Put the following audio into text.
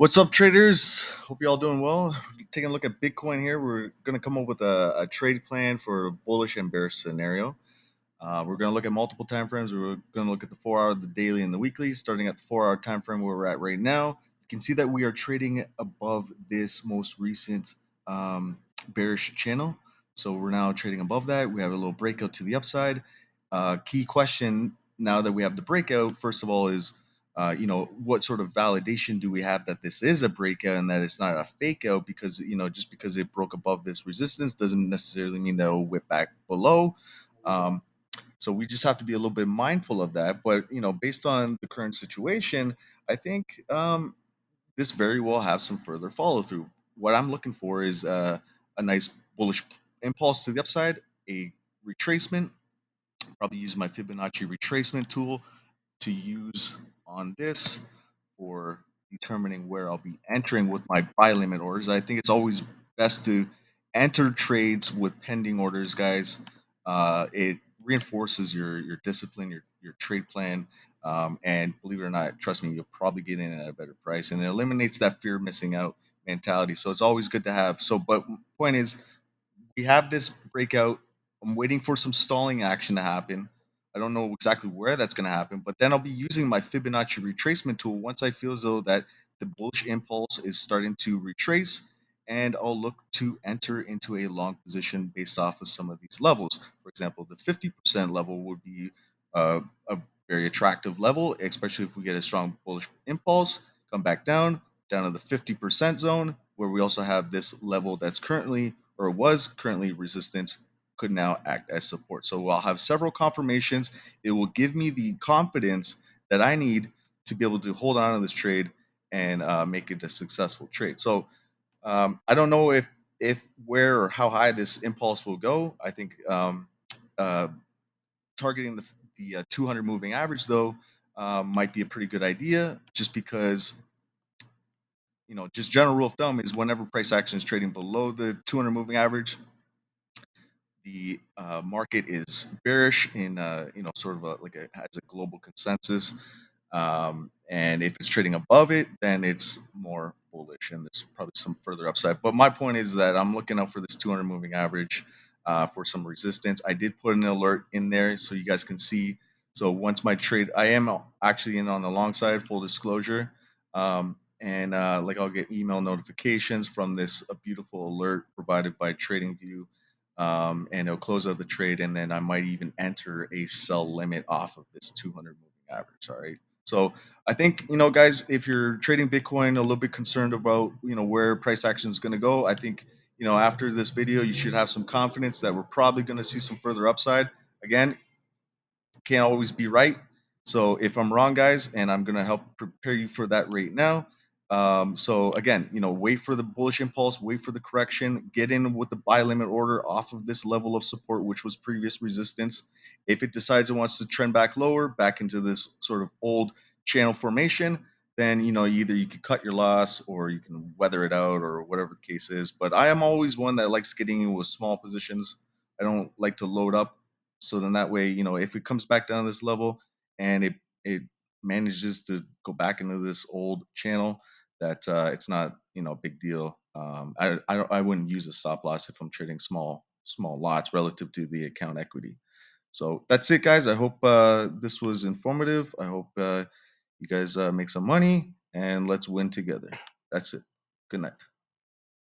What's up, traders? Hope you're all doing well. Taking a look at Bitcoin here. We're going to come up with a trade plan for a bullish and bearish scenario. We're going to look at multiple time frames. We're going to look at the 4-hour, the daily, and the weekly. Starting at the 4-hour time frame where we're at right now, you can see that we are trading above this most recent bearish channel. So we're now trading above that. We have a little breakout to the upside. Key question now that we have the breakout, first of all, is what sort of validation do we have that this is a breakout and that it's not a fake out? Because just because it broke above this resistance doesn't necessarily mean that it'll whip back below. So we just have to be a little bit mindful of that. But based on the current situation, I think this very well have some further follow through. What I'm looking for is a nice bullish impulse to the upside, a retracement. Probably use my Fibonacci retracement tool to use on this for determining where I'll be entering with my buy limit orders. I think it's always best to enter trades with pending orders, guys. It reinforces your discipline, your trade plan, and believe it or not, trust me, you'll probably get in at a better price, and it eliminates that fear of missing out mentality. So it's always good to have. So, but point is, we have this breakout. I'm waiting for some stalling action to happen. I don't know exactly where that's going to happen, but then I'll be using my Fibonacci retracement tool once I feel as though that the bullish impulse is starting to retrace, and I'll look to enter into a long position based off of some of these levels. For example, the 50% level would be a very attractive level, especially if we get a strong bullish impulse, come back down to the 50% zone, where we also have this level that's currently or was currently resistance, could now act as support. So I'll have several confirmations. It will give me the confidence that I need to be able to hold on to this trade and make it a successful trade. So I don't know if where or how high this impulse will go. I think uh, targeting the 200 moving average though might be a pretty good idea, just because just general rule of thumb is whenever price action is trading below the 200 moving average, the market is bearish in sort of has a global consensus, and if it's trading above it, then it's more bullish and there's probably some further upside. But my point is that I'm looking out for this 200 moving average for some resistance. I did put an alert in there so you guys can see. So once my trade, I am actually in on the long side, full disclosure. And I'll get email notifications from this beautiful alert provided by Tradingview, and it'll close out the trade, and then I might even enter a sell limit off of this 200 moving average. All right. So I think guys, if you're trading Bitcoin, a little bit concerned about where price action is going to go, I think after this video, you should have some confidence that we're probably going to see some further upside. Again, can't always be right. So if I'm wrong, guys, and I'm going to help prepare you for that right now. So again, wait for the bullish impulse, wait for the correction, get in with the buy limit order off of this level of support, which was previous resistance. If it decides it wants to trend back lower, back into this sort of old channel formation, then either you can cut your loss or you can weather it out or whatever the case is. But I am always one that likes getting in with small positions. I don't like to load up. So then that way, if it comes back down to this level and it manages to go back into this old channel, that it's not a big deal. I wouldn't use a stop loss if I'm trading small lots relative to the account equity. So that's it, guys. I hope this was informative. I hope you guys make some money and let's win together. That's it. Good night.